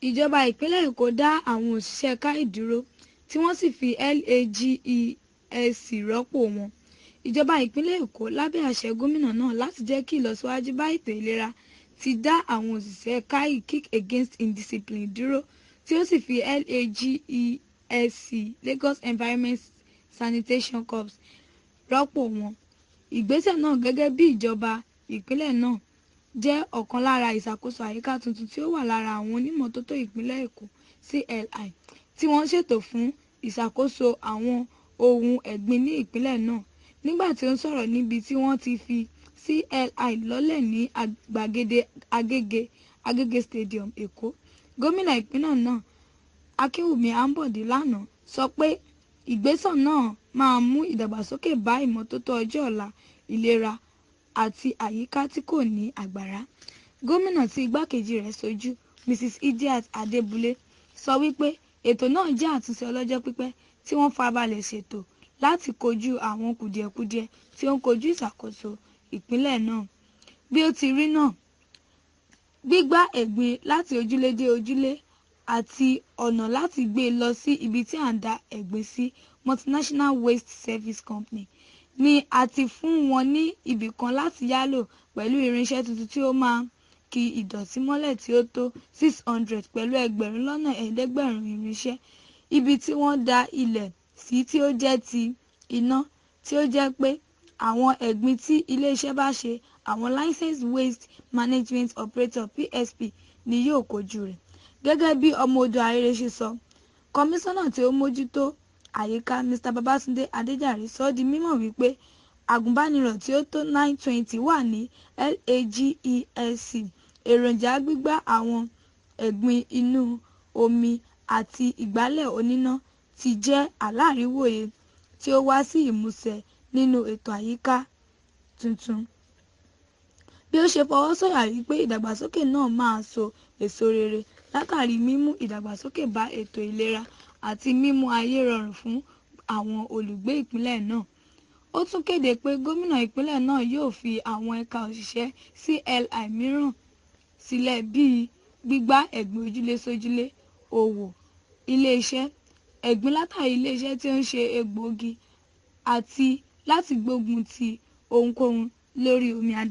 Ìjọba ìpínlẹ̀ Èkó dá àwọn òṣìṣẹ́ KAI dúró tí wọ́n sì fi LAGESC rọ́pò wọn. Ìjọba ìpínlẹ̀ Èkó lábẹ́ àṣẹ gómìnà náà láti jẹ́ kí ìlọsíwájú bá ètò ìlera ti dá àwọn òṣìṣẹ́ KAI Kick Against Indiscipline dúró tí ó sì fi LAGESC Lagos Environment Sanitation Corps rọ́pò wọn. Ìgbésẹ̀ náà gẹ́gẹ́ bí ìjọba ìpínlẹ̀ náà jẹ́ ọ̀kan lára ìṣàkóso àyíká tuntun tí ó wà lára àwọn onímọ́tótó ìpínlẹ̀ Èkó CLI tí wọ́n ṣètò fún ìṣàkóso àwọn ohun ẹ̀gbin ní ìpínlẹ̀ náà. Nígbà tí ó ń sọ̀rọ̀ níbi tí wọ́n ti fi CLI lọ́lẹ̀ ní gbàgede Agége Stadium, Èkó, gómìnà ìpínlẹ̀ náà Akínwùmí Àǹbọ̀dé lánàá sọ pé ìgbésẹ̀ náà máa mú ìdàgbàsókè bá ìmọ́tótó ọjọ́ ọ̀la, ìlera àti àyíká tí kò ní àgbàrá. Gómìnà tí igbákejì rẹ̀ ṣojú, Mrs. Idiat Adébúlé, sọ wípé ètò náà jẹ́ àtúnṣe ọlọ́jọ́ pípẹ́ tí wọ́n farabalẹ̀ ṣètò láti kojú àwọn kùdìẹ̀kudiẹ tí ó ń kojú ìṣàkóso ìpínlẹ̀ náà. Bí ó ti rí náà, gbígbá ẹ̀gbin láti ojúlé dé ojúlé àti ọ̀nà láti gbé e lọ sí ibi tí à ń da ẹ̀gbin sí, Multinational Waste Service Company, ni a ti fún wọn ní ibì kan láti yálò pẹ̀lú irinṣẹ́ tuntun tí ó máa ki ìdọ̀tí mọ́lẹ̀ tí ó tó 600 pẹ̀lú ẹgbẹ̀rún lọ́nà ẹ̀ẹ́dẹ́gbẹ̀rún irinṣẹ́. Ibi tí wọ́n da ilẹ̀ sí tí ó jẹ́ ti iná, tí ó jẹ́ pé àwọn ẹ̀gbin tí ilé-iṣẹ́ bá ṣe, àwọn Licensed Waste Management Operator PSP ni yóò kojú rẹ̀. Gẹ́gẹ́ bí Ọmọodò Arére ṣe sọ, kọmíṣánná tí ó mójútó àyíká Mr. Babátúndé Adéjàre sọ di mímọ̀ wípé agùnbánirọ̀ tí ó tó 920 wà ní LAGESC. Èròjà gbígbá àwọn ẹ̀gbin inú omi àti ìgbálẹ̀ oníná ti jẹ́ àláriwòye tí ó wá sí ìmúṣẹ nínú ètò àyíká tuntun. Bí ó ṣe fọwọ́ sọ̀yà wípé ìdàgbàsókè náà máa so èso rere látàrí mímú ìdàgbàsókè bá ètò ìlera àti mímú ayé rọrùn fún àwọn olùgbé ìpínlẹ̀ náà. Ó tún kéde pé gómìnà ìpínlẹ̀ náà yóò fi àwọn ẹ̀ka òṣìṣẹ́ CLI mìíràn sílẹ̀ bíi gbígbá ẹ̀gbin ojúlé sójúlé, òwò, ilé-iṣẹ́, ẹ̀gbin látàrí ilé-iṣẹ́ tí ó ń ṣe egbòogi àti láti gbógun ti ohunkóhun lórí omi adágún.